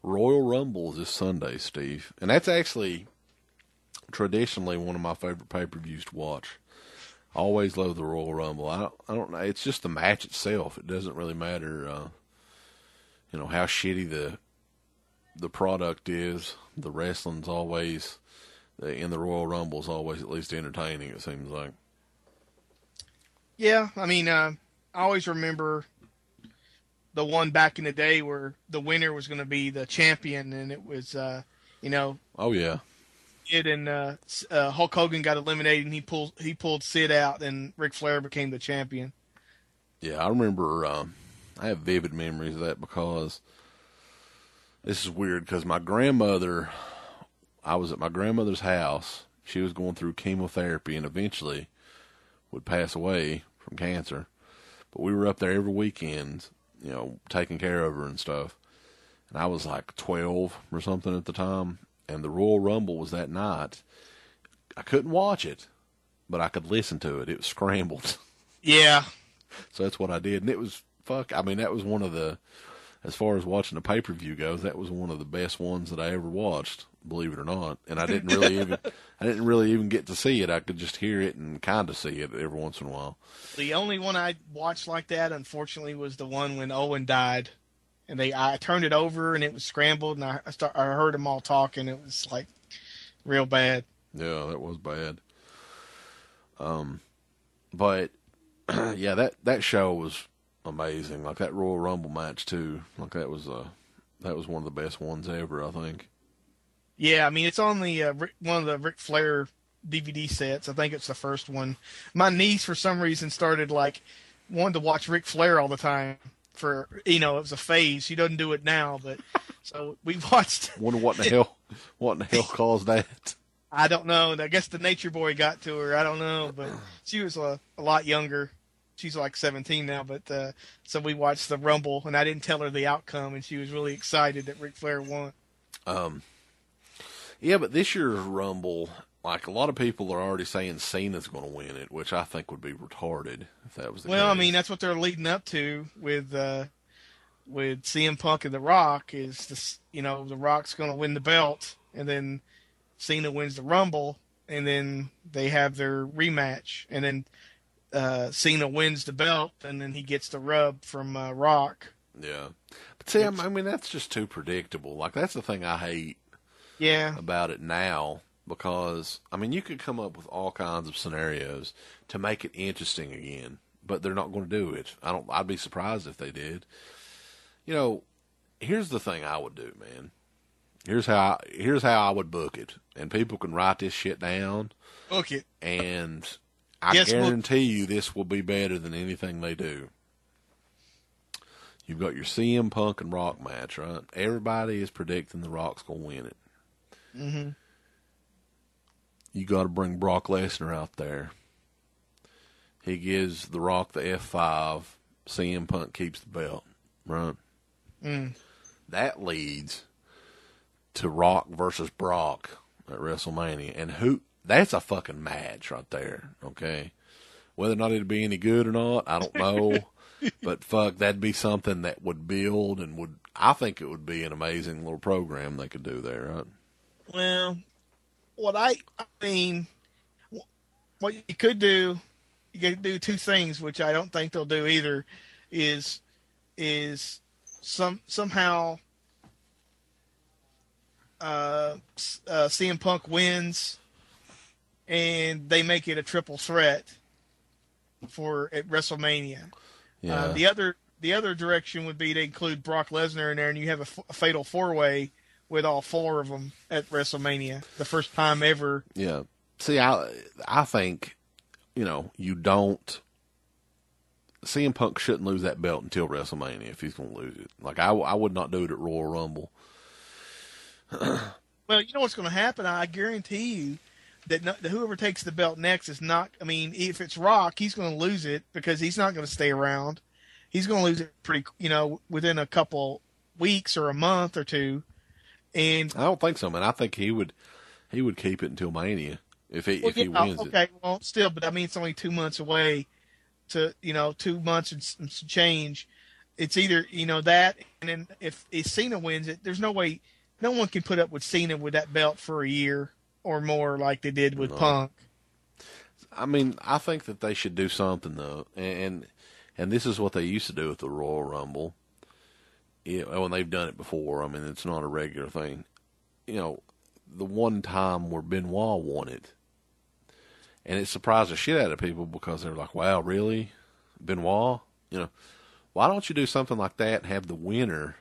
Royal Rumble is this Sunday, Steve, and that's actually traditionally one of my favorite pay-per-views to watch. I always love the Royal Rumble. I don't know. It's just the match itself. It doesn't really matter, how shitty the product is. The wrestling's always in the Royal Rumble is always at least entertaining. It seems like. Yeah, I always remember the one back in the day where the winner was going to be the champion, and it was, Oh yeah. Sid and Hulk Hogan got eliminated, and he pulled Sid out, and Ric Flair became the champion. Yeah, I remember. I have vivid memories of that because this is weird. Because my grandmother, I was at my grandmother's house. She was going through chemotherapy and eventually would pass away from cancer. But we were up there every weekend, taking care of her and stuff. And I was like 12 or something at the time. And the Royal Rumble was that night. I couldn't watch it, but I could listen to it. It was scrambled. Yeah. So that's what I did. And it was, that was one of the, as far as watching the pay-per-view goes, that was one of the best ones that I ever watched, believe it or not. And I didn't really even get to see it. I could just hear it and kind of see it every once in a while. The only one I watched like that, unfortunately, was the one when Owen died. And I turned it over, and it was scrambled, and I heard them all talking. It was, like, real bad. Yeah, that was bad. But, yeah, that show was amazing. Like, that Royal Rumble match, too. Like, that was one of the best ones ever, I think. Yeah, it's on the one of the Ric Flair DVD sets. I think it's the first one. My niece, for some reason, started, like, wanting to watch Ric Flair all the time. It was a phase. She doesn't do it now, but so we watched. Wonder what in the hell caused that? I don't know. I guess the Nature Boy got to her. I don't know, but she was a lot younger. She's like 17 now, but so we watched the Rumble, and I didn't tell her the outcome, and she was really excited that Ric Flair won. Yeah, but this year's Rumble, like a lot of people are already saying Cena's going to win it, which I think would be retarded if that was the case. Well, that's what they're leading up to with CM Punk and The Rock is The Rock's going to win the belt, and then Cena wins the Rumble, and then they have their rematch, and then Cena wins the belt, and then he gets the rub from Rock. Yeah, but see, that's just too predictable. Like that's the thing I hate. Yeah. About it now. Because, you could come up with all kinds of scenarios to make it interesting again, but they're not going to do it. I'd be surprised if they did. Here's the thing I would do, man. Here's how I would book it. And people can write this shit down. Book it. And I guarantee you this will be better than anything they do. You've got your CM Punk and Rock match, right? Everybody is predicting The Rock's going to win it. Mm-hmm. You got to bring Brock Lesnar out there. He gives The Rock the F5. CM Punk keeps the belt, right? Mm. That leads to Rock versus Brock at WrestleMania. And that's a fucking match right there, okay? Whether or not it'd be any good or not, I don't know. But fuck, that'd be something that would build and I think it would be an amazing little program they could do there, right? Well, what you could do two things, which I don't think they'll do either, is somehow CM Punk wins and they make it a triple threat at WrestleMania. Yeah. The other direction would be to include Brock Lesnar in there, and you have a fatal four-way with all four of them at WrestleMania, the first time ever. Yeah. See, I think, you don't. CM Punk shouldn't lose that belt until WrestleMania if he's going to lose it. Like, I would not do it at Royal Rumble. Well, you know what's going to happen? I guarantee you that whoever takes the belt next is not. If it's Rock, he's going to lose it because he's not going to stay around. He's going to lose it within a couple weeks or a month or two. And I don't think so, man. I think he would keep it until Mania if he wins it. Okay, well, still, but it's only 2 months away. To 2 months and some change, it's either that, and then if Cena wins it, there's no way, no one can put up with Cena with that belt for a year or more like they did with No. Punk. I mean, I think that they should do something though, and this is what they used to do with the Royal Rumble. When they've done it before. I mean, it's not a regular thing. The one time where Benoit won it, and it surprised the shit out of people because they're like, "Wow, really, Benoit?" Why don't you do something like that and have the winner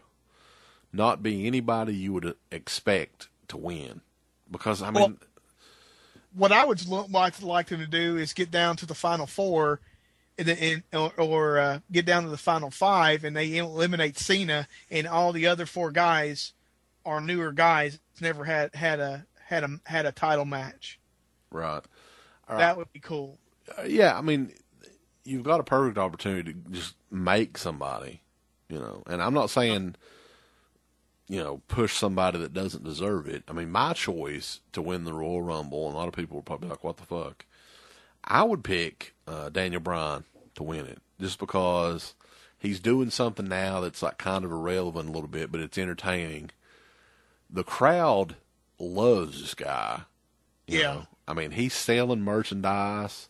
not be anybody you would expect to win? Because I mean, what I would like them to do is get down to the final four, or get down to the final five, and they eliminate Cena, and all the other four guys are newer guys never had a title match. right? That would be cool. Yeah, I mean, you've got a perfect opportunity to just make somebody, And I'm not saying, push somebody that doesn't deserve it. I mean, my choice to win the Royal Rumble, and a lot of people would probably be like, what the fuck? I would pick Daniel Bryan to win it, just because he's doing something now that's like kind of irrelevant a little bit, but it's entertaining. The crowd loves this guy. You know? I mean, he's selling merchandise.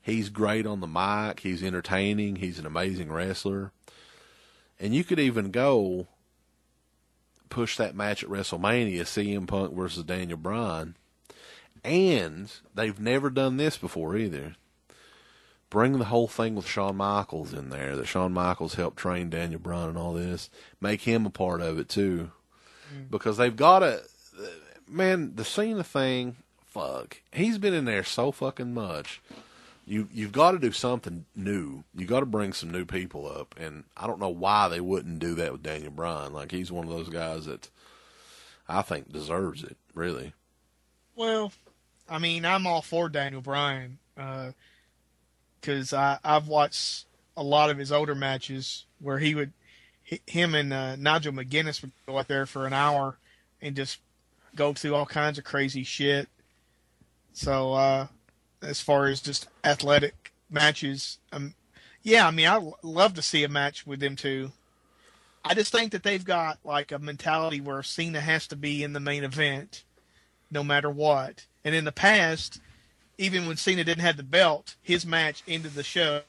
He's great on the mic. He's entertaining. He's an amazing wrestler. And you could even go push that match at WrestleMania, CM Punk versus Daniel Bryan. And they've never done this before either. Bring the whole thing with Shawn Michaels in there, that Shawn Michaels helped train Daniel Bryan and all this. Make him a part of it too. Because they've got to, man, the Cena thing, fuck. He's been in there so fucking much. You've got to do something new. You got to bring some new people up, and I don't know why they wouldn't do that with Daniel Bryan. Like, he's one of those guys that I think deserves it, really. Well, I mean, I'm all for Daniel Bryan, because I've watched a lot of his older matches where him and Nigel McGuinness would go out there for an hour and just go through all kinds of crazy shit. So, as far as just athletic matches, yeah, I mean, I'd love to see a match with them two. I just think that they've got like a mentality where Cena has to be in the main event no matter what. And in the past, even when Cena didn't have the belt, his match ended the show.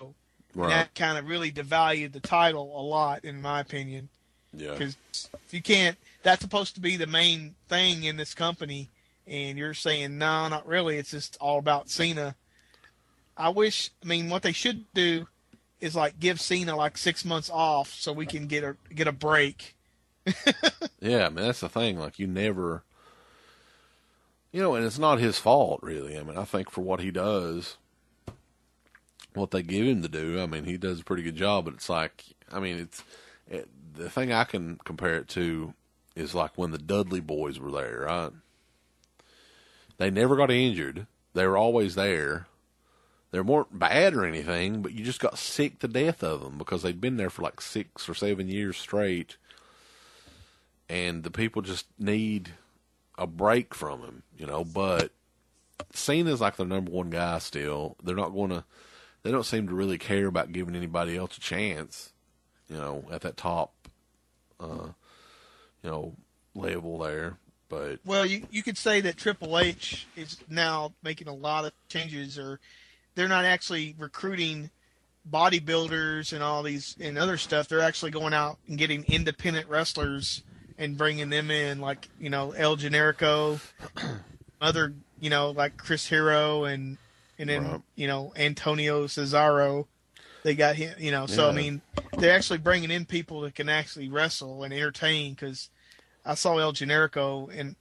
Right. And that kind of really devalued the title a lot, in my opinion. Yeah. Because if you can't, that's supposed to be the main thing in this company, and you're saying, no, not really. It's just all about Cena. I mean, what they should do is like give Cena like 6 months off so we can get a break. Yeah, I mean, that's the thing. Like, you never, and it's not his fault, really. I mean, I think for what he does, what they give him to do, I mean, he does a pretty good job, but it's like, I mean, the thing I can compare it to is like when the Dudley boys were there, right? They never got injured. They were always there. They weren't bad or anything, but you just got sick to death of them because they'd been there for like 6 or 7 years straight. And the people just need a break from him, but Cena's like their number one guy still. They don't seem to really care about giving anybody else a chance, at that top, level there. But well, you could say that Triple H is now making a lot of changes, or they're not actually recruiting bodybuilders and all these and other stuff. They're actually going out and getting independent wrestlers and bringing them in, like, El Generico, other, like Chris Hero and then, right. Antonio Cesaro. They got him, so, I mean, they're actually bringing in people that can actually wrestle and entertain, because I saw El Generico and,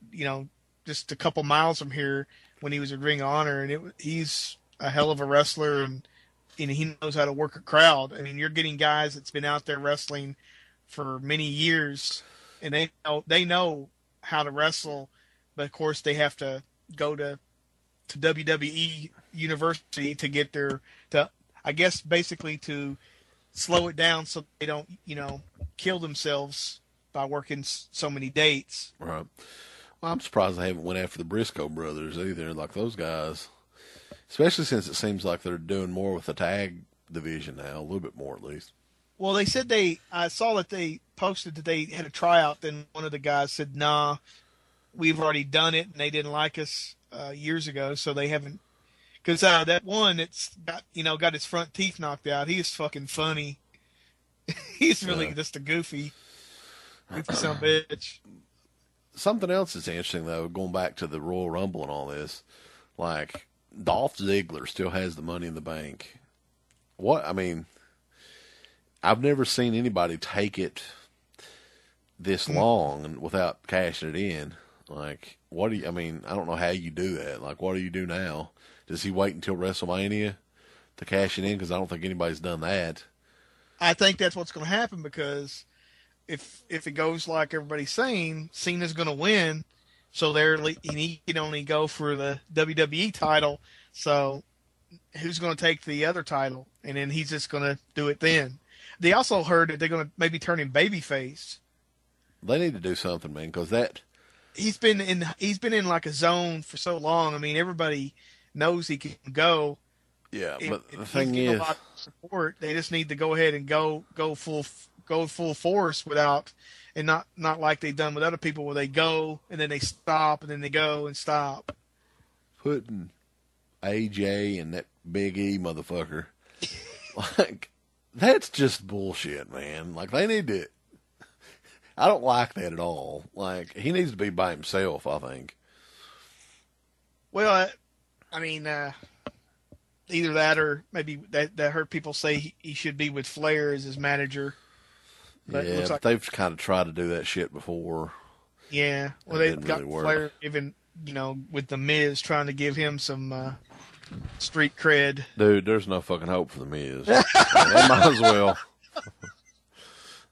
just a couple miles from here when he was at Ring of Honor, and he's a hell of a wrestler, and he knows how to work a crowd. I mean, you're getting guys that's been out there wrestling for many years, and they know how to wrestle, but of course they have to go to WWE University to get I guess basically to slow it down so they don't, kill themselves by working so many dates. Right. Well, I'm surprised they haven't went after the Briscoe brothers either. Like, those guys, especially since it seems like they're doing more with the tag division now, a little bit more at least. Well, they said I saw that they posted that they had a tryout. Then one of the guys said, "Nah, we've already done it, and they didn't like us years ago, so they haven't." Because that one, it's got his front teeth knocked out. He is fucking funny. He's really just a goofy son of a bitch. Something else that's interesting though, going back to the Royal Rumble and all this, like Dolph Ziggler still has the Money in the Bank. What I mean, I've never seen anybody take it this long and without cashing it in. Like, what do you? I mean, I don't know how you do that. Like, what do you do now? Does he wait until WrestleMania to cash it in? Because I don't think anybody's done that. I think that's what's going to happen because if it goes like everybody's saying, Cena's going to win, so he can only go for the WWE title. So who's going to take the other title? And then he's just going to do it then. They also heard that they're going to maybe turn him babyface. They need to do something, man, because that he's been in like a zone for so long. I mean, everybody knows he can go. Yeah, but the thing is, a lot of support. They just need to go ahead and go full force without, and not like they've done with other people where they go and then they stop and then they go and stop. Putting AJ and that Big E motherfucker, like, that's just bullshit, man. Like, they need to. I don't like that at all. Like, he needs to be by himself, I think. Well, I mean, either that or maybe that heard people say he should be with Flair as his manager. But yeah, but they've kind of tried to do that shit before. Yeah, well, they've got really Flair even, with The Miz trying to give him some street cred. Dude, there's no fucking hope for The Miz. They might as well.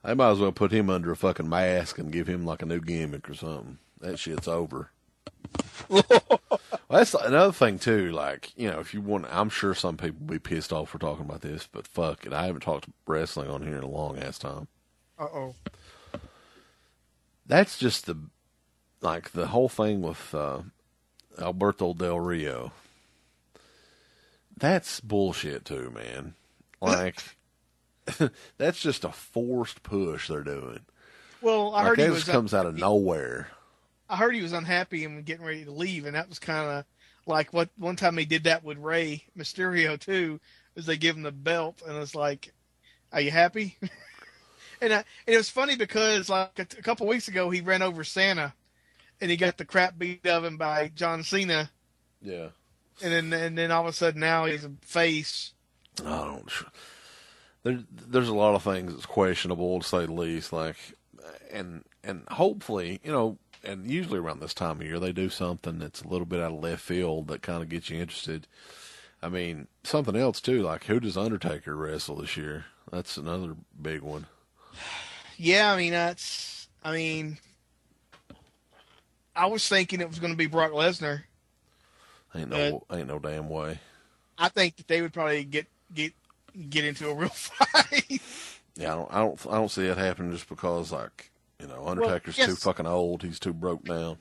They might as well put him under a fucking mask and give him like a new gimmick or something. That shit's over. Well, that's another thing too. Like, if you want, I'm sure some people will be pissed off for talking about this, but fuck it. I haven't talked wrestling on here in a long ass time. That's just the whole thing with Alberto Del Rio. That's bullshit too, man. Like, that's just a forced push they're doing. Well, I heard he was comes out of nowhere. I heard he was unhappy and getting ready to leave, and that was kind of like what one time he did that with Rey Mysterio too, is they give him the belt, and it's like, are you happy? and it was funny because like a couple weeks ago he ran over Santa, and he got the crap beat of him by John Cena. Yeah. And then all of a sudden now he's a face. I don't. There's a lot of things that's questionable, to say the least. Like, and hopefully, and usually around this time of year, they do something that's a little bit out of left field that kind of gets you interested. I mean, something else too, like who does Undertaker wrestle this year? That's another big one. Yeah, I was thinking it was going to be Brock Lesnar. Ain't no damn way. I think that they would probably get into a real fight. Yeah, I don't see that happening just because, like, Undertaker's too fucking old. He's too broke down.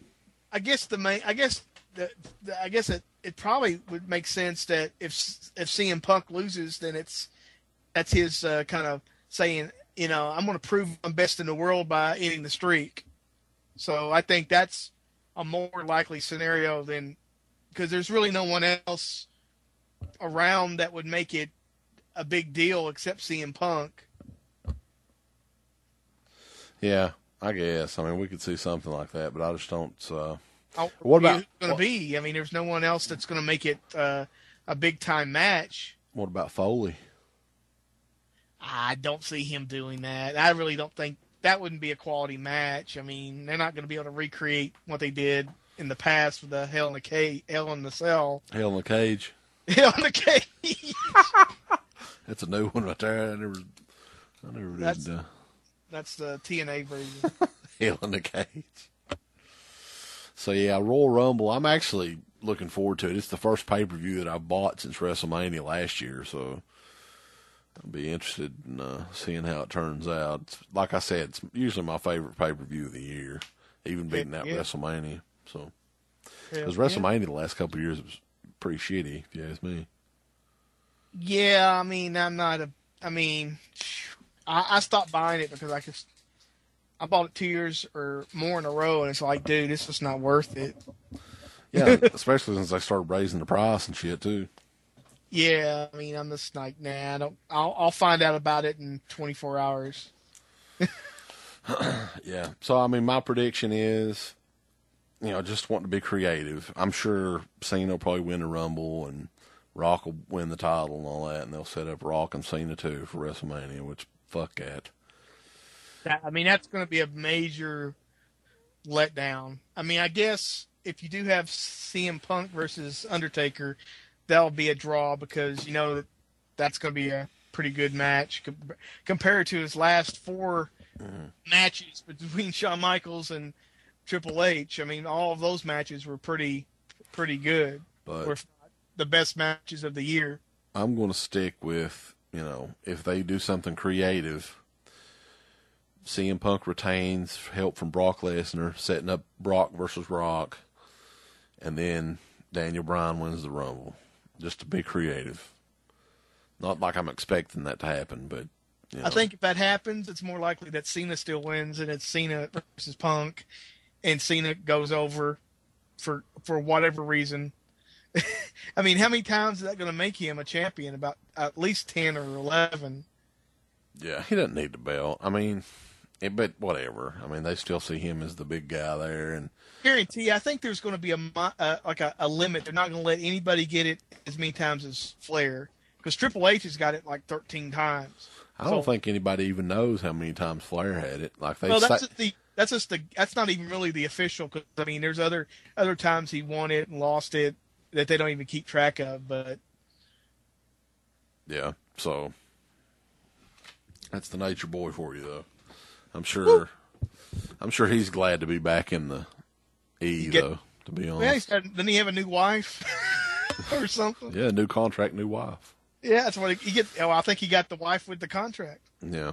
I guess it probably would make sense that if CM Punk loses, then that's his kind of saying, I'm going to prove I'm best in the world by ending the streak. So I think that's a more likely scenario than, because there's really no one else around that would make it a big deal except CM Punk. Yeah, I guess. I mean, we could see something like that, but I just don't. What about going to be? I mean, there's no one else that's going to make it a big time match. What about Foley? I don't see him doing that. I really don't think that wouldn't be a quality match. I mean, they're not going to be able to recreate what they did in the past with the Hell in the Cell. Hell in the Cage. Hell in the Cage. That's a new one right there. I never did. That's the TNA version. Hell in the Cage. So yeah, Royal Rumble. I'm actually looking forward to it. It's the first pay-per-view that I've bought since WrestleMania last year, so I'll be interested in seeing how it turns out. Like I said, it's usually my favorite pay-per-view of the year, even beating out WrestleMania. So, because WrestleMania the last couple of years was pretty shitty, if you ask me. Yeah, I mean, I stopped buying it because I bought it 2 years or more in a row, and it's like, dude, it's just not worth it. Yeah, especially since they started raising the price and shit too. Yeah, I mean, I'm just like, nah, I don't. I'll find out about it in 24 hours. Yeah. So I mean, my prediction is, just wanting to be creative. I'm sure Cena will probably win the Rumble and Rock will win the title and all that, and they'll set up Rock and Cena too for WrestleMania. Which fuck that. I mean, that's going to be a major letdown. I mean, I guess if you do have CM Punk versus Undertaker, that'll be a draw because that's going to be a pretty good match compared to his last four matches between Shawn Michaels and Triple H. I mean, all of those matches were pretty good. But were the best matches of the year. I'm going to stick with, if they do something creative, CM Punk retains help from Brock Lesnar, setting up Brock versus Rock, and then Daniel Bryan wins the Rumble. Just to be creative. Not like I'm expecting that to happen, but I think if that happens, it's more likely that Cena still wins, and it's Cena versus Punk, and Cena goes over for whatever reason. I mean, how many times is that going to make him a champion? About at least 10 or 11. Yeah, he doesn't need the belt. I mean, but whatever. I mean, they still see him as the big guy there, and guarantee. I think there's going to be a limit. They're not going to let anybody get it as many times as Flair, because Triple H has got it like 13 times. I don't think anybody even knows how many times Flair had it. Like that's not even really the official. Cause, I mean, there's other times he won it and lost it that they don't even keep track of. But yeah, so that's the Nature Boy for you, though. I'm sure he's glad to be back in the though. To be honest, didn't he have a new wife or something? Yeah, new contract, new wife. Yeah, that's what he get. Oh, I think he got the wife with the contract. Yeah.